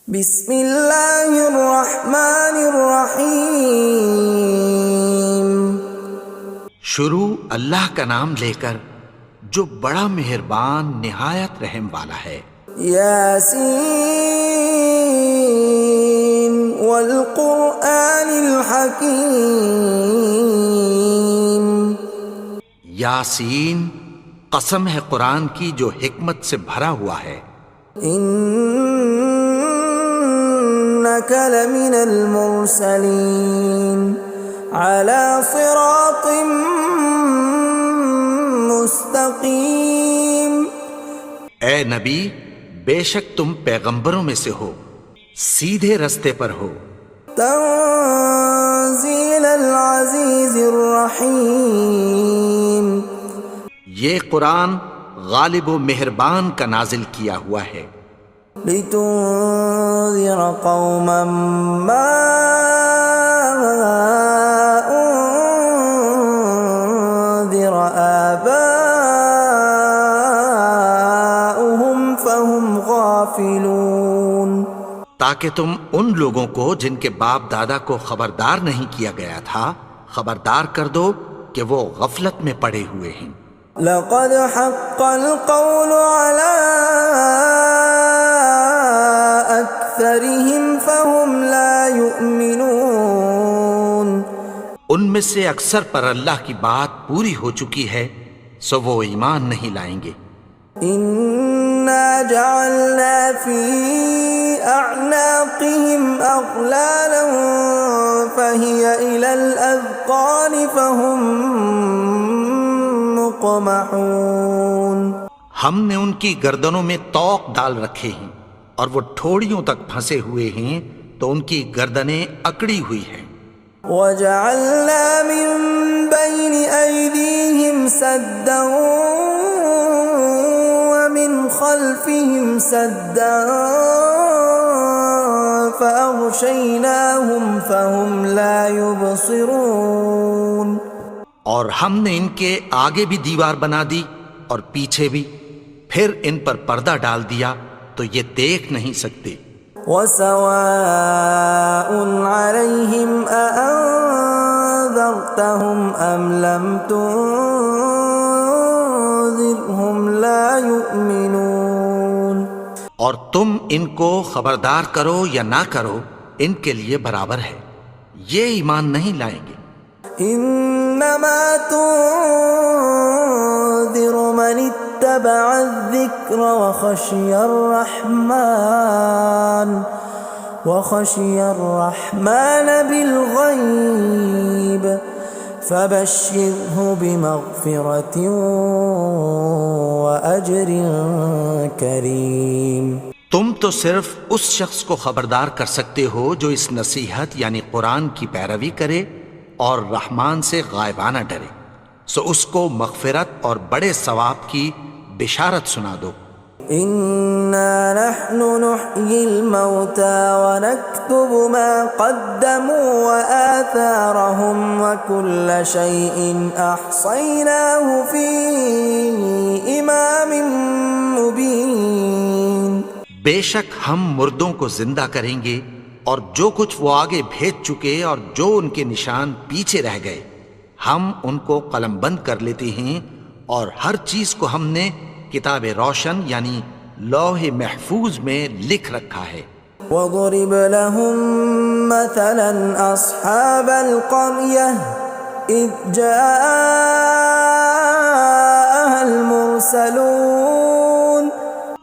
بسم اللہ الرحمن الرحیم۔ شروع اللہ کا نام لے کر جو بڑا مہربان نہایت رحم والا ہے۔ یاسین والقرآن الحکیم۔ یاسین، قسم ہے قرآن کی جو حکمت سے بھرا ہوا ہے۔ انک لمن المرسلین علی صراط مستقیم۔ اے نبی، بے شک تم پیغمبروں میں سے ہو، سیدھے رستے پر ہو۔ تنزیل العزیز الرحیم۔ یہ قرآن غالب و مہربان کا نازل کیا ہوا ہے۔ لتنذر قوما ما انذر آباؤهم فهم غافلون۔ تاکہ تم ان لوگوں کو جن کے باپ دادا کو خبردار نہیں کیا گیا تھا خبردار کر دو کہ وہ غفلت میں پڑے ہوئے ہیں۔ لقد حق القول على أكثرهم فهم لا يؤمنون۔ ان میں سے اکثر پر اللہ کی بات پوری ہو چکی ہے سو وہ ایمان نہیں لائیں گے۔ إنا جعلنا في أعناقهم أغلالا فهي إلى الأذقان فهم مقمحون۔ ہم نے ان کی گردنوں میں طوق ڈال رکھے ہیں اور وہ ٹھوڑیوں تک پھنسے ہوئے ہیں تو ان کی گردنیں اکڑی ہوئی ہیں۔ وَجَعَلْنَا مِن بَيْنِ أَيْدِيهِمْ سَدًّا وَمِنْ خَلْفِهِمْ سَدًّا فَأَغْشَيْنَاهُمْ فَهُمْ لَا يُبْصِرُونَ۔ اور ہم نے ان کے آگے بھی دیوار بنا دی اور پیچھے بھی، پھر ان پر پردہ ڈال دیا تو یہ دیکھ نہیں سکتے۔ وَسَوَاءٌ عَلَيْهِمْ أَأَنذَرْتَهُمْ أَمْ لَمْ تُنذِرْهُمْ لَا يُؤْمِنُونَ۔ اور تم ان کو خبردار کرو یا نہ کرو ان کے لیے برابر ہے، یہ ایمان نہیں لائیں گے۔ انما تنذر من اتبع الذکر وخشی الرحمن بالغیب فبشرہ بمغفرۃ واجر کریم۔ تم تو صرف اس شخص کو خبردار کر سکتے ہو جو اس نصیحت یعنی قرآن کی پیروی کرے اور رحمان سے غائبانہ ڈرے، سو اس کو مغفرت اور بڑے ثواب کی بشارت سنا دو۔ اِنَّا نَحْنُ نُحْيِي الْمَوْتَى وَنَكْتُبُ مَا قَدَّمُوا وَآثَارَهُمْ وَكُلَّ شَيْءٍ أَحْصَيْنَاهُ فِي إِمَامٍ مُبِينٍ۔ بے شک ہم مردوں کو زندہ کریں گے اور جو کچھ وہ آگے بھیج چکے اور جو ان کے نشان پیچھے رہ گئے ہم ان کو قلم بند کر لیتے ہیں، اور ہر چیز کو ہم نے کتاب روشن یعنی لوح محفوظ میں لکھ رکھا ہے۔ وَضُرِبَ لَهُم مَّثَلًا أَصْحَابَ الْقَرْيَةِ إِذْ جَاءَهَا الْمُرْسَلُونَ۔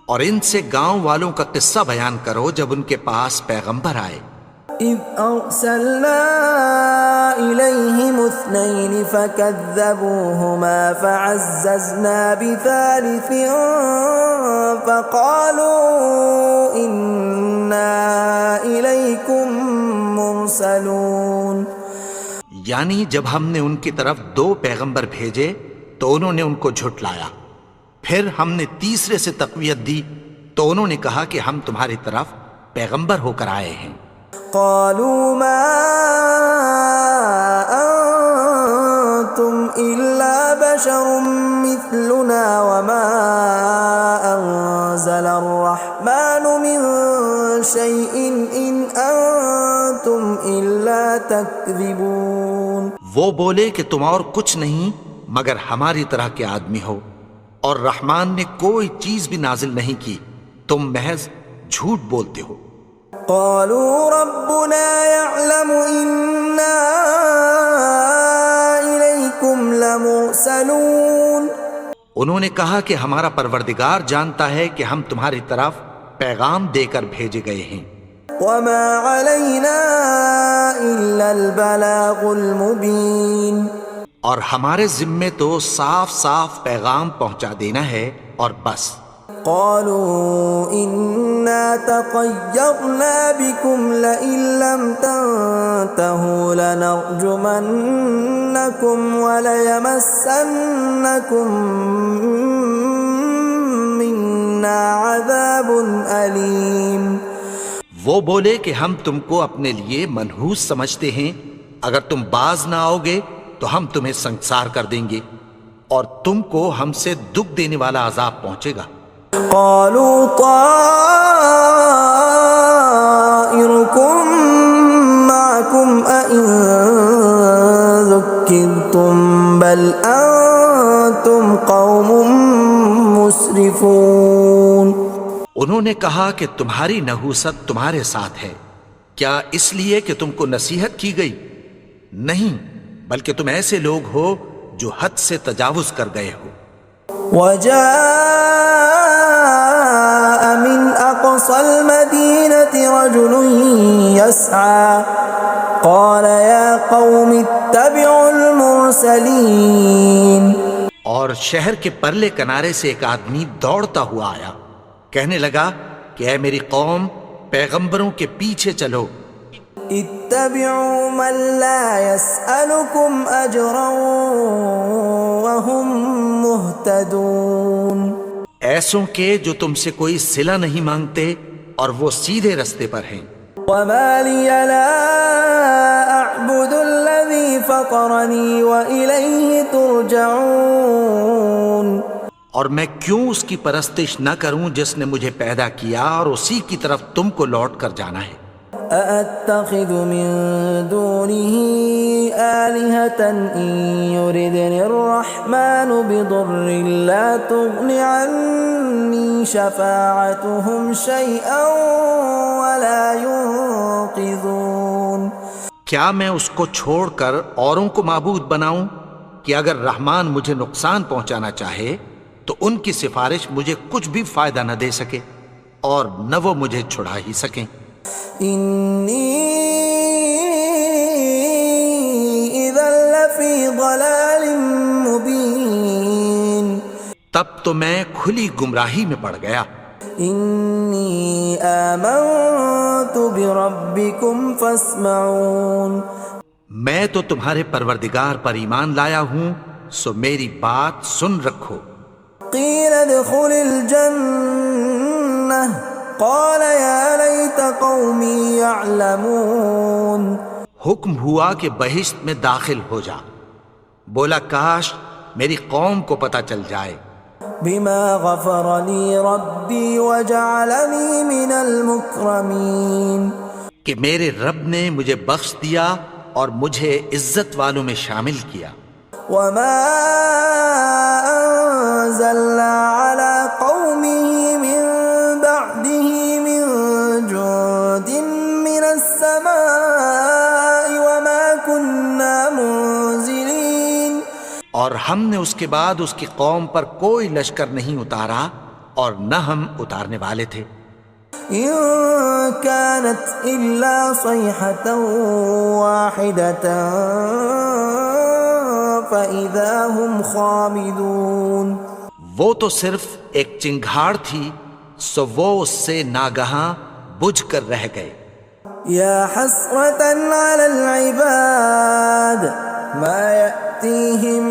اور ان سے گاؤں والوں کا قصہ بیان کرو جب ان کے پاس پیغمبر آئے۔ إِذْ أَرْسَلْنَا إِلَيْهِمُ اثْنَيْنِ فَكَذَّبُوهُمَا فَعَزَّزْنَا بِثَالِثٍ فَقَالُوا إِنَّا إِلَيْكُمْ مُرْسَلُونَ۔ یعنی جب ہم نے ان کی طرف 2 پیغمبر بھیجے تو انہوں نے ان کو جھٹلایا، پھر ہم نے تیسرے سے تقویت دی تو انہوں نے کہا کہ ہم تمہاری طرف پیغمبر ہو کر آئے ہیں۔ قالوا ما انتم الا بشر مثلنا وما انزل الرحمن من شيء إن أنتم إلا تكذبون. وہ بولے کہ تم اور کچھ نہیں مگر ہماری طرح کے آدمی ہو، اور رحمان نے کوئی چیز بھی نازل نہیں کی، تم محض جھوٹ بولتے ہو. قالوا ربنا يعلم إنا إليكم لمرسلون. انہوں نے کہا کہ ہمارا پروردگار جانتا ہے کہ ہم تمہاری طرف پیغام دے کر بھیجے گئے ہیں. وما علينا إلا البلاغ المبين. اور ہمارے ذمے تو صاف صاف پیغام پہنچا دینا ہے اور بس. قالوا إنا تطيرنا بكم لئن لم تنتهوا لنرجمنكم وليمسنكم منا عذاب أليم. وہ بولے کہ ہم تم کو اپنے لیے منحوس سمجھتے ہیں، اگر تم باز نہ آؤ گے تو ہم تمہیں سنسار کر دیں گے اور تم کو ہم سے دکھ دینے والا عذاب پہنچے گا. قالوا طائركم معكم أئن ذكرتم بل أنتم قوم مسرفون. انہوں نے کہا کہ تمہاری نحوست تمہارے ساتھ ہے، کیا اس لیے کہ تم کو نصیحت کی گئی؟ نہیں، بلکہ تم ایسے لوگ ہو جو حد سے تجاوز کر گئے ہو. وجاء من أقصى المدينة رجل يسعى قال يا قوم اتبعوا المرسلين. اور شہر کے پرلے کنارے سے ایک آدمی دوڑتا ہوا آیا، کہنے لگا کہ اے میری قوم، پیغمبروں کے پیچھے چلو. اتبعوا من لا يسألكم أجرا وهم مهتدون. ایسوں کے جو تم سے کوئی صلہ نہیں مانگتے اور وہ سیدھے رستے پر ہیں. وما لي لا أعبد الذي فطرني وإليه ترجعون. اور میں کیوں اس کی پرستش نہ کروں جس نے مجھے پیدا کیا اور اسی کی طرف تم کو لوٹ کر جانا ہے. أأتخذ من دونه آلهة إن يردني الرحمن بضر لا تغن عني شفاعتهم شيئا ولا ينقذون. کیا میں اس کو چھوڑ کر اوروں کو معبود بناؤں کہ اگر رحمان مجھے نقصان پہنچانا چاہے تو ان کی سفارش مجھے کچھ بھی فائدہ نہ دے سکے اور نہ وہ مجھے چھڑا ہی سکیں. إني إذا لفي ضلال مبين. تب تو میں کھلی گمراہی میں پڑ گیا. إني آمنت بربكم فاسمعون. میں تو تمہارے پروردگار پر ایمان لایا ہوں، سو میری بات سن رکھو. قيل ادخل الجنة قال يا ليت قومي يعلمون. حکم ہوا کہ بہشت میں داخل ہو جا. بولا کاش میری قوم کو پتہ چل جائے. بما غفر لي ربي وجعلني من المكرمين. کہ میرے رب نے مجھے بخش دیا اور مجھے عزت والوں میں شامل کیا. وما أنزلنا على قومه من بعده من جند من السماء وما كنا منزلين. اور ہم نے اس کے بعد اس کی قوم پر کوئی لشکر نہیں اتارا اور نہ ہم اتارنے والے تھے. إن كانت إلا صيحة واحدة فإذا هم خامدون. وہ تو صرف ایک چنگھاڑ تھی، سو وہ اس سے ناگہاں بجھ کر رہ گئے. يا حسرة على العباد ما يأتيهم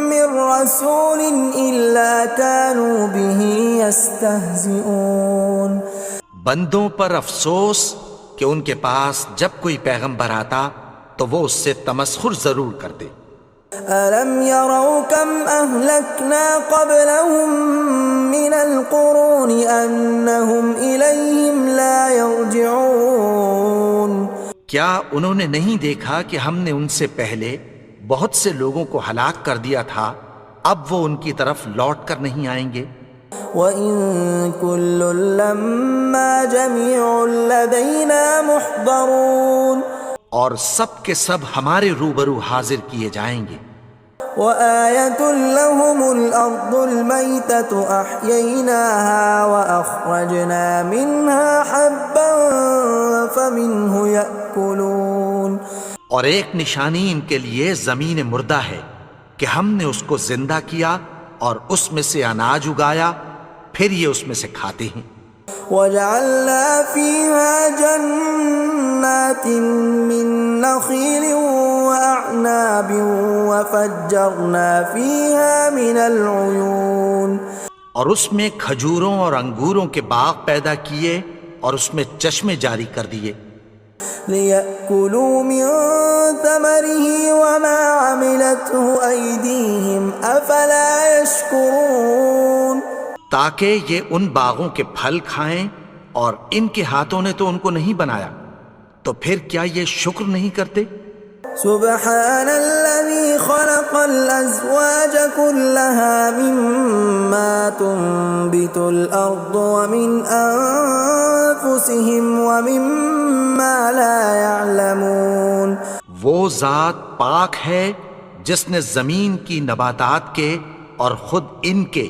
من رسول إلا كانوا به يستهزئون. بندوں پر افسوس کہ ان کے پاس جب کوئی پیغمبر آتا تو وہ اس سے تمسخر ضرور کرتے. ألم يروا كم أهلكنا قبلهم من القرون أنهم إليهم لا يرجعون کیا انہوں نے نہیں دیکھا کہ ہم نے ان سے پہلے بہت سے لوگوں کو ہلاک کر دیا تھا، اب وہ ان کی طرف لوٹ کر نہیں آئیں گے؟ وَإِن كُلٌّ لَّمَّا جَمِيعٌ لَّدَيْنَا مُحْضَرُونَ اور سب کے سب ہمارے روبرو حاضر کیے جائیں گے۔ وَآيَةٌ لَّهُمُ الْأَرْضُ الْمَيْتَةُ أَحْيَيْنَاهَا وَأَخْرَجْنَا مِنْهَا حَبًّا فَمِنْهُ يَأْكُلُونَ اور ایک نشانی ان کے لیے زمین مردہ ہے کہ ہم نے اس کو زندہ کیا اور اس میں سے اناج اگایا، پھر یہ اس میں سے کھاتے ہیں۔ وَجَعَلْنَا فِيهَا جَنَّاتٍ مِّن نَّخِيلٍ وَأَعْنَابٍ وَفَجَّرْنَا فِيهَا مِنَ الْعُيُونِ اور اس میں کھجوروں اور انگوروں کے باغ پیدا کیے اور اس میں چشمے جاری کر دیے، لِيَأْكُلُوا مِن ثَمَرِهِ وَمَا عَمِلَتْهُ أَيْدِيهِمْ أَفَلَا يَشْكُرُونَ تاکہ یہ ان باغوں کے پھل کھائیں، اور ان کے ہاتھوں نے تو ان کو نہیں بنایا، تو پھر کیا یہ شکر نہیں کرتے؟ سبحان الذي خلق الأزواج كلها مما تنبت الأرض ومن أنفسهم ومما لا يعلمون وہ ذات پاک ہے جس نے زمین کی نباتات کے اور خود ان کے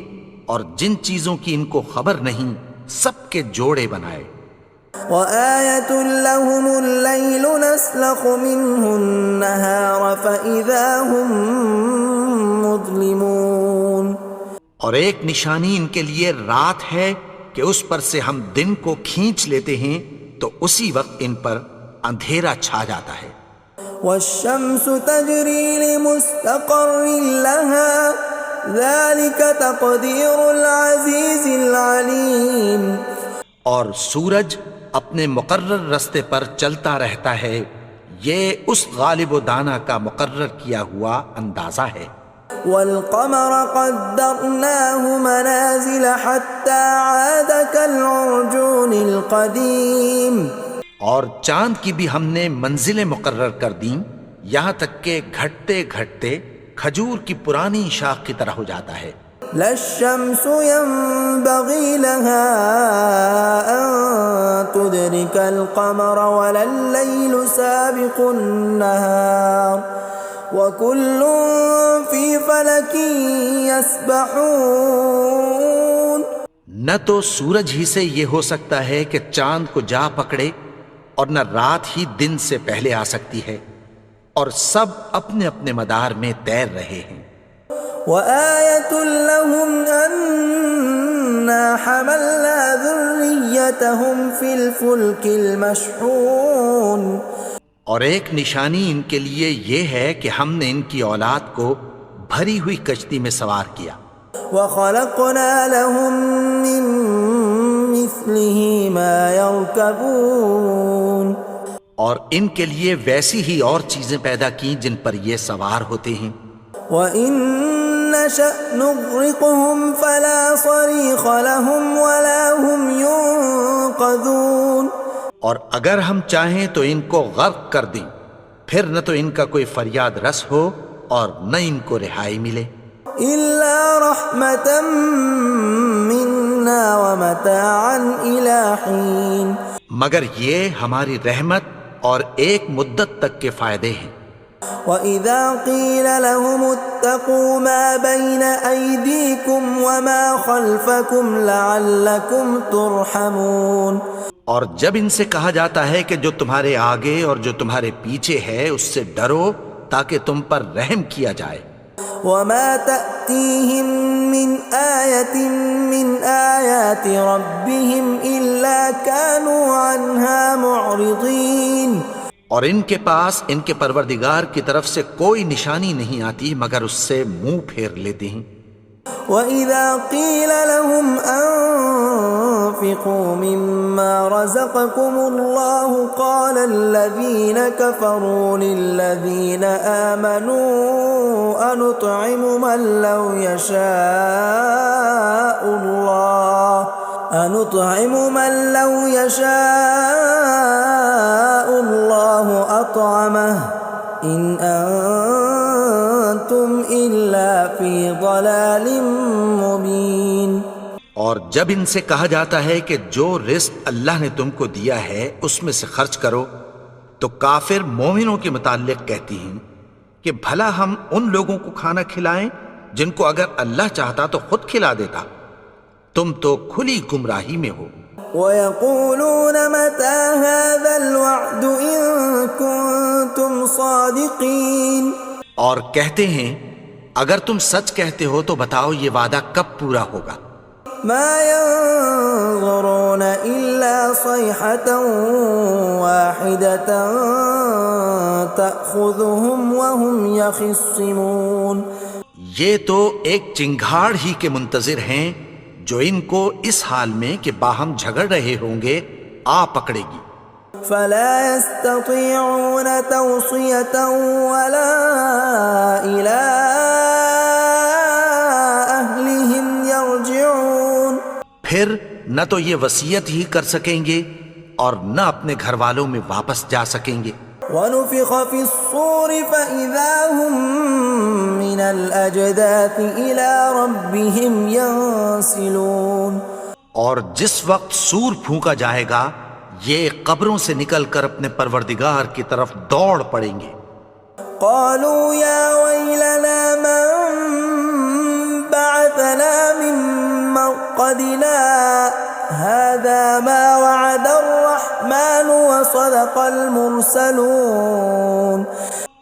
اور جن چیزوں کی ان کو خبر نہیں سب کے جوڑے بنائے۔ وَآيَةٌ لَّهُمُ اللَّيْلُ نَسْلَخُ مِنْهُ النَّهَارَ فَإِذَا هُم مُظْلِمُونَ اور ایک نشانی ان کے لیے رات ہے کہ اس پر سے ہم دن کو کھینچ لیتے ہیں تو اسی وقت ان پر اندھیرا چھا جاتا ہے۔ وَالشَّمْسُ تَجْرِي لِمُسْتَقَرٍّ لَّهَا ذَلِكَ تَقْدِيرُ الْعَزِيزِ الْعَلِيمِ اور سورج اپنے مقرر رستے پر چلتا رہتا ہے، یہ اس غالب و دانا کا مقرر کیا ہوا اندازہ ہے۔ وَالْقَمَرَ قَدَّرْنَاهُ مَنَازِلَ حَتَّى عَادَ كَالْعُرْجُونِ الْقَدِيمِ اور چاند کی بھی ہم نے منزلیں مقرر کر دیں، یہاں تک کہ گھٹتے گھٹتے کھجور کی پرانی شاخ کی طرح ہو جاتا ہے۔ لا الشمس ينبغي لها أن تدرك القمر ولا الليل سابق النهار وكل في فلك يسبحون نہ تو سورج ہی سے یہ ہو سکتا ہے کہ چاند کو جا پکڑے، اور نہ رات ہی دن سے پہلے آ سکتی ہے، اور سب اپنے اپنے مدار میں تیر رہے ہیں۔ وَآيَةٌ لَّهُمْ أَنَّا حَمَلْنَا ذُرِّيَّتَهُمْ فِي الْفُلْكِ الْمَشْحُونِ اور ایک نشانی ان کے لیے یہ ہے کہ ہم نے ان کی اولاد کو بھری ہوئی کشتی میں سوار کیا۔ وَخَلَقْنَا لَهُم مِّن مِّثْلِهِ مَا يَرْكَبُونَ اور ان کے لیے ویسی ہی اور چیزیں پیدا کی جن پر یہ سوار ہوتے ہیں۔ وَإِن نَّشَأْ نُغْرِقْهُمْ فَلَا صَرِيخَ لَهُمْ وَلَا هُمْ يُنقَذُونَ اور اگر ہم چاہیں تو ان کو غرق کر دیں، پھر نہ تو ان کا کوئی فریاد رس ہو اور نہ ان کو رہائی ملے۔ إِلَّا رَحْمَةً مِّنَّا وَمَتَاعًا إِلَىٰ حِينٍ مگر یہ ہماری رحمت اور ایک مدت تک کے فائدے ہیں۔ وَإِذَا قِيلَ لَهُمُ اتَّقُوا مَا بَيْنَ أَيْدِيكُمْ وَمَا خَلْفَكُمْ لَعَلَّكُمْ تُرْحَمُونَ اور جب ان سے کہا جاتا ہے کہ جو تمہارے آگے اور جو تمہارے پیچھے ہے اس سے ڈرو تاکہ تم پر رحم کیا جائے۔ وَمَا تَأْتِيهِم مِّنْ آيَةٍ مِّنْ آيَاتِ رَبِّهِمْ إِلَّا كَانُوا عَنْهَا مُعْرِضِينَ اور ان کے پاس ان کے پروردگار کی طرف سے کوئی نشانی نہیں آتی مگر اس سے منہ پھیر لیتے ہیں۔ وَإِذَا قِيلَ لَهُمْ أَنفِقُوا مِمَّا رَزَقَكُمُ اللَّهُ قَالَ الَّذِينَ كَفَرُوا لِلَّذِينَ آمَنُوا أَنُطْعِمُ مَن لَّوْ يَشَاءُ اللَّهُ أَطْعَمَهُ إِنْ أَنتُمْ إِلَّا فِي ضَلَالٍ مُبِينٍ۔ اور جب ان سے کہا جاتا ہے کہ جو رزق اللہ نے تم کو دیا ہے اس میں سے خرچ کرو، تو کافر مومنوں کے متعلق کہتی ہیں کہ بھلا ہم ان لوگوں کو کھانا کھلائیں جن کو اگر اللہ چاہتا تو خود کھلا دیتا، تم تو کھلی گمراہی میں ہو۔ وَيَقُولُونَ مَتَى هَذَا الْوَعْدُ إِن كُنتُمْ صَادِقِينَ، اور کہتے ہیں اگر تم سچ کہتے ہو تو بتاؤ یہ وعدہ کب پورا ہوگا۔ مَا يَنظُرُونَ إِلَّا صَيْحَةً وَاحِدَةً تَأْخُذُهُمْ وَهُمْ يَخِصِّمُونَ، یہ تو ایک چنگھاڑ ہی کے منتظر ہیں جو ان کو اس حال میں کہ باہم جھگڑ رہے ہوں گے آ پکڑے گی۔ فَلَا يَسْتَطِيعُونَ تَوْصِيَةً وَلَا إِلَىٰ أَهْلِهِمْ يَرْجِعُونَ، پھر نہ تو یہ وصیت ہی کر سکیں گے اور نہ اپنے گھر والوں میں واپس جا سکیں گے۔ وَنُفِخَ فِي الصُّورِ فَإِذَا هُم مِّنَ الْأَجْدَاثِ إِلَىٰ رَبِّهِمْ يَنسِلُونَ، اور جس وقت سور پھونکا جائے گا یہ قبروں سے نکل کر اپنے پروردگار کی طرف دوڑ پڑیں گے۔ قَالُوا يَا وَيْلَنَا مَن بَعَثَنَا مِن مَّرْقَدِنَا هَٰذَا مَا وَعَدَ الرَّحْمَٰنُ وَصَدَقَ الْمُرْسَلُونَ،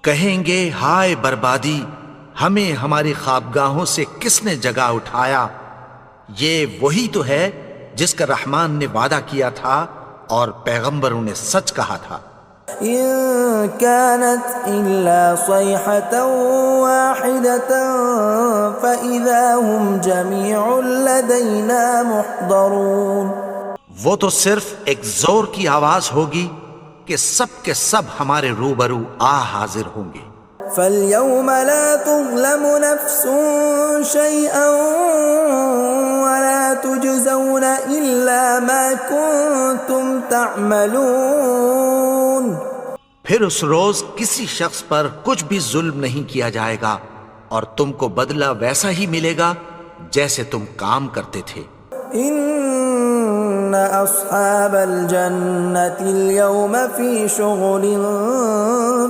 کہیں گے ہائے بربادی، ہمیں ہماری خوابگاہوں سے کس نے جگا اٹھایا، یہ وہی تو ہے جس کا رحمان نے وعدہ کیا تھا اور پیغمبروں نے سچ کہا تھا۔ إِن كَانَتْ إِلَّا صَيْحَةً وَاحِدَةً فَإِذَا هُمْ جَمِيعٌ لَدَيْنَا مُحْضَرُونَ، وہ تو صرف ایک زور کی آواز ہوگی کہ سب کے سب ہمارے روبرو آ حاضر ہوں گے۔ فَالْيَوْمَ لَا تُظْلَمُ نَفْسٌ شَيْئًا وَلَا تُجْزَوْنَ إِلَّا مَا كُنتُمْ تَعْمَلُونَ، پھر اس روز کسی شخص پر کچھ بھی ظلم نہیں کیا جائے گا اور تم کو بدلہ ویسا ہی ملے گا جیسے تم کام کرتے تھے۔ إِنَّ أَصْحَابَ الْجَنَّةِ الْيَوْمَ فِي شُغُلٍ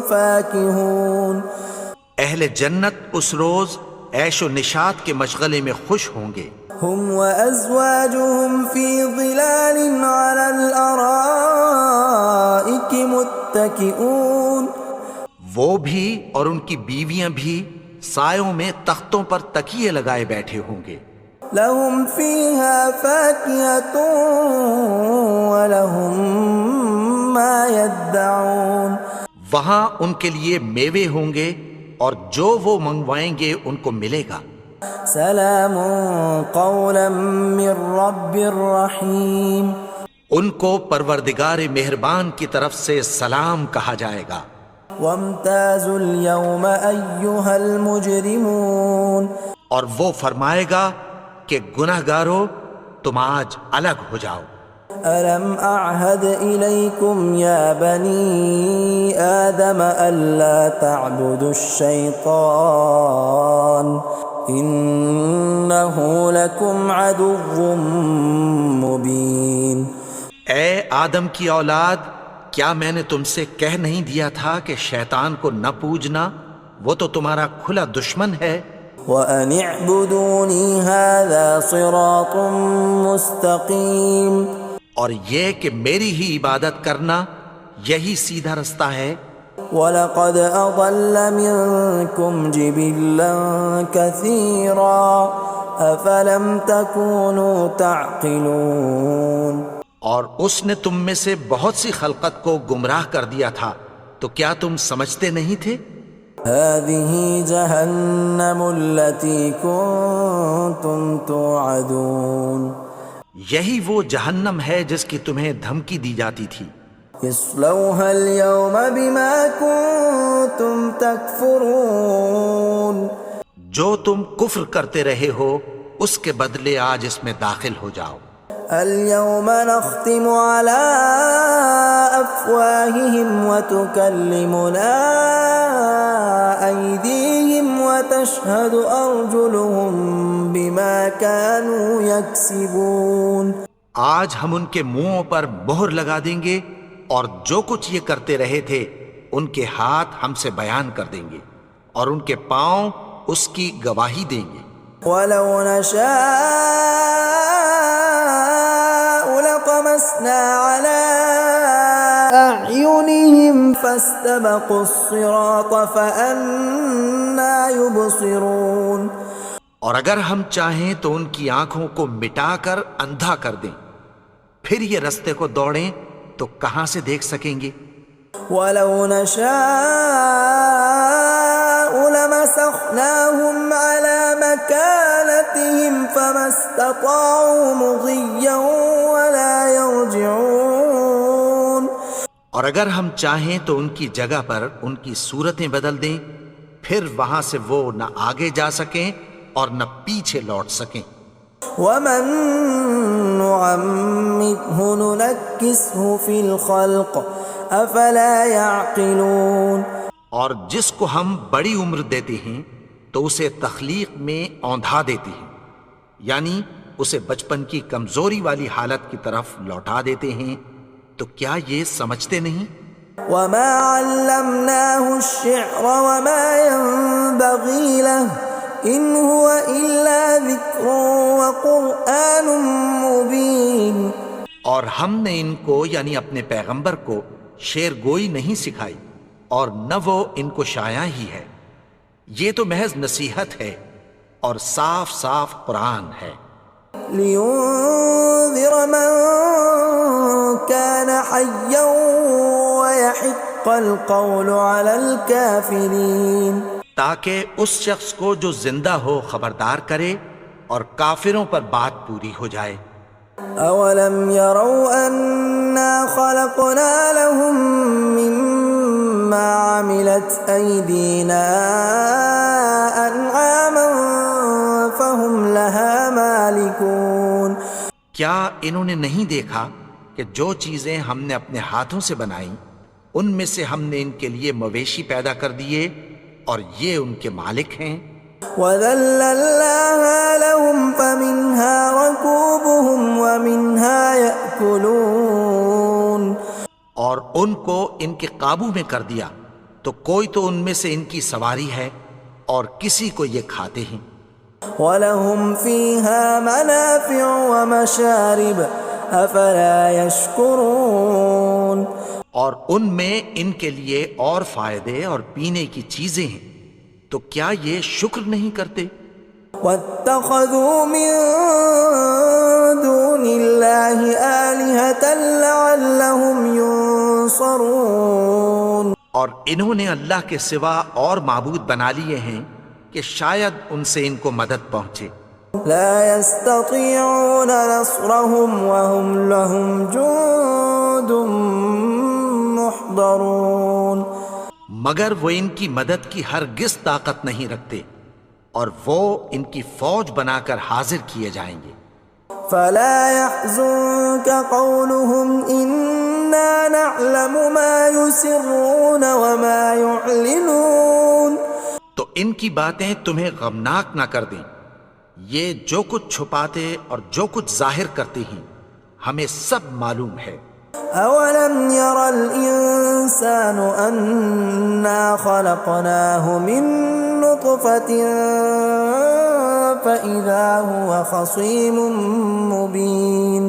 فَاكِهُونَ، اہل جنت اس روز عیش و نشاط کے مشغلے میں خوش ہوں گے۔ هُمْ وَأَزْوَاجُهُمْ فِي ظِلَالٍ عَلَى الْأَرَائِكِ مُتَّكِئُونَ، وہ بھی اور ان کی بیویاں بھی سایوں میں تختوں پر تکیے لگائے بیٹھے ہوں گے۔ لَهُمْ فِيهَا فَاكِهَةٌ وَلَهُمْ مَا يَدَّعُونَ، وہاں ان کے لیے میوے ہوں گے اور جو وہ منگوائیں گے ان کو ملے گا۔ سلام قولا من رب الرحیم، ان کو پروردگار مہربان کی طرف سے سلام کہا جائے گا۔ وامتازوا اليوم ایھا المجرمون، اور وہ فرمائے گا کہ گنہگارو تم آج الگ ہو جاؤ۔ ألم أعهد إليكم يا بني آدم ألا تعبدوا الشيطان إنه لكم عدو مبين۔ اے آدم کی اولاد، کیا میں نے تم سے کہہ نہیں دیا تھا کہ شیطان کو نہ پوجنا، وہ تو تمہارا کھلا دشمن ہے۔ وَأَنِ اعْبُدُونِي هَذَا صِرَاطٌ مُسْتَقِيمٌ، اور یہ کہ میری ہی عبادت کرنا یہی سیدھا رستہ ہے۔ وَلَقَدْ أَضَلَّ مِنكُمْ جِبِلًّا كَثِيرًا أَفَلَمْ تَكُونُوا تَعْقِلُونَ، اور اس نے تم میں سے بہت سی خلقت کو گمراہ کر دیا تھا، تو کیا تم سمجھتے نہیں تھے؟ هذه جهنم التي كنتم توعدون یہی وہ جہنم ہے جس کی تمہیں دھمکی دی جاتی تھی. اصلوها اليوم بما كنتم تكفرون جو تم کفر کرتے رہے ہو اس کے بدلے آج اس میں داخل ہو جاؤ. اليوم نختم على أفواههم وتكلمنا أيديهم وتشهد أرجلهم بما كانوا يكسبون. آج ہم ان کے منہوں پر مہر لگا دیں گے اور جو کچھ یہ کرتے رہے تھے ان کے ہاتھ ہم سے بیان کر دیں گے اور ان کے پاؤں اس کی گواہی دیں گے. ولو نشاء لطمسنا على أعينهم فاستبقوا الصراط فأنى يبصرون. اور اگر ہم چاہیں تو ان کی آنکھوں کو مٹا کر اندھا کر دیں، پھر یہ رستے کو دوڑیں تو کہاں سے دیکھ سکیں گے. ولو نشاء لمسخناهم على مكانتهم فما استطاعوا مضيا ولا يرجعون. اور اگر ہم چاہیں تو ان کی جگہ پر ان کی صورتیں بدل دیں، پھر وہاں سے وہ نہ آگے جا سکیں اور نہ پیچھے لوٹ سکیں. ومن نعمره ننكسه في الخلق افلا يعقلون. اور جس کو ہم بڑی عمر دیتے ہیں تو اسے تخلیق میں اوندھا دیتے ہیں، یعنی اسے بچپن کی کمزوری والی حالت کی طرف لوٹا دیتے ہیں. تو کیا یہ سمجھتے نہیں؟ وما علمناه الشعر وما ينبغي له ان هو الا ذکر وقرآن مبین. اور ہم نے ان کو یعنی اپنے پیغمبر کو شعر گوئی نہیں سکھائی اور نہ وہ ان کو شایع ہی ہے، یہ تو محض نصیحت ہے اور صاف صاف قرآن ہے. لینذر من كان حیا ويحق القول على الكافرین. تاکہ اس شخص کو جو زندہ ہو خبردار کرے اور کافروں پر بات پوری ہو جائے. اولم يروا انا خلقنا لهم مما عملت ايدينا انعاما فهم لها مالكون. کیا انہوں نے نہیں دیکھا کہ جو چیزیں ہم نے اپنے ہاتھوں سے بنائیں ان میں سے ہم نے ان کے لیے مویشی پیدا کر دیے اور یہ ان کے مالک ہیں. وَذَلَّلْنَاهَا لَهُمْ فَمِنْهَا رَكُوبُهُمْ وَمِنْهَا يَأْكُلُونَ. اور ان کو ان کے قابو میں کر دیا تو کوئی تو ان میں سے ان کی سواری ہے اور کسی کو یہ کھاتے ہیں. وَلَهُمْ فِيهَا مَنَافِعُ وَمَشَارِبُ أَفَلَا يَشْكُرُونَ. اور ان میں ان کے لیے اور فائدے اور پینے کی چیزیں ہیں، تو کیا یہ شکر نہیں کرتے؟ وَاتَّخَذُوا مِن دُونِ اللَّهِ آلِهَةً لَعَلَّهُمْ يُنصَرُونَ. اور انہوں نے اللہ کے سوا اور معبود بنا لیے ہیں کہ شاید ان سے ان کو مدد پہنچے. لا يستطيعون نصرهم وهم لهم جند محضرون. مگر وہ ان کی مدد کی ہرگز طاقت نہیں رکھتے اور وہ ان کی فوج بنا کر حاضر کیے جائیں گے. فلا يحزنك قولهم إنا نعلم ما يسرون وما يعلنون. تو ان کی باتیں تمہیں غمناک نہ کر دیں، یہ جو کچھ چھپاتے اور جو کچھ ظاہر کرتے ہیں ہمیں سب معلوم ہے. اولم ير الانسان انا خلقناه من نطفة فاذا هو خصيم مبين.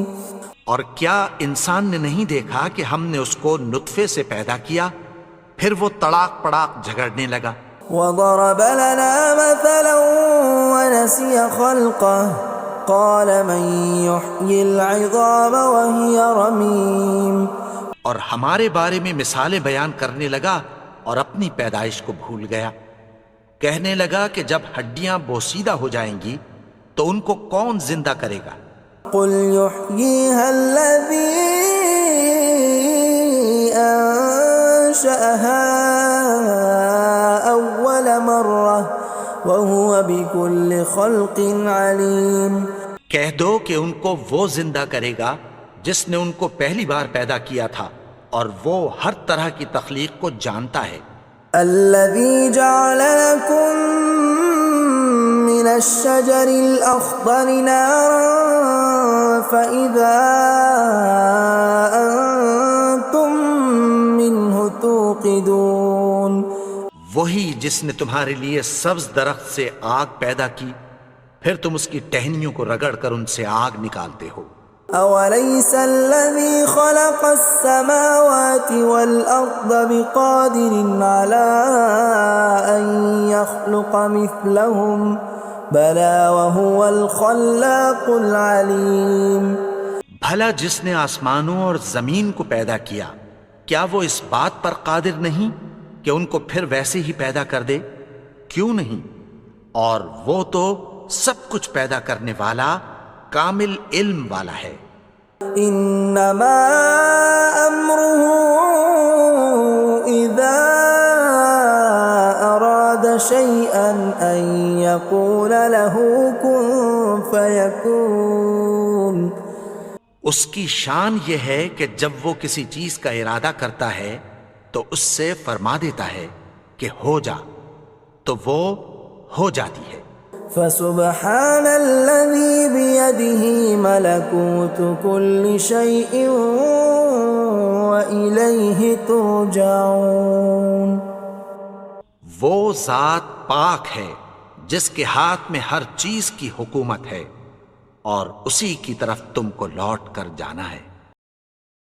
اور کیا انسان نے نہیں دیکھا کہ ہم نے اس کو نطفے سے پیدا کیا پھر وہ تڑاک پڑاک جھگڑنے لگا. وضرب لنا مثلا ونسي خلقه قال من يحيي العظام وهي رميم. اور ہمارے بارے میں مثالیں بیان کرنے لگا اور اپنی پیدائش کو بھول گیا. کہنے لگا کہ جب ہڈیاں بوسیدہ ہو جائیں گی تو ان کو کون زندہ کرے گا؟ قل يحييها الذي أنشأها أول مرة وهو بكل خلق عليم۔ کہہ دو کہ ان کو وہ زندہ کرے گا جس نے ان کو پہلی بار پیدا کیا تھا اور وہ ہر طرح کی تخلیق کو جانتا ہے۔ الذي جعل لكم من الشجر الأخضر نارا فإذا أنتم منه توقدون۔ وہی جس نے تمہارے لیے سبز درخت سے آگ پیدا کی، پھر تم اس کی ٹہنیوں کو رگڑ کر ان سے آگ نکالتے ہو۔ أوليس الذي خلق السماوات والأرض بقادر على أن يخلق مثلهم بلى وهو الخلاق العليم۔ بھلا جس نے آسمانوں اور زمین کو پیدا کیا، کیا وہ اس بات پر قادر نہیں کہ ان کو پھر ویسے ہی پیدا کر دے؟ کیوں نہیں؟ اور وہ تو سب کچھ پیدا کرنے والا، کامل علم والا ہے۔ انما امره اذا اراد شيئا ان يقول له كن فيكون۔ اس کی شان یہ ہے کہ جب وہ کسی چیز کا ارادہ کرتا ہے تو اس سے فرما دیتا ہے کہ ہو جا، تو وہ ہو جاتی ہے۔ فسبحان الذي بيده ملكوت كل شيء وإليه ترجعون۔ وہ ذات پاک ہے جس کے ہاتھ میں ہر چیز کی حکومت ہے اور اسی کی طرف تم کو لوٹ کر جانا ہے۔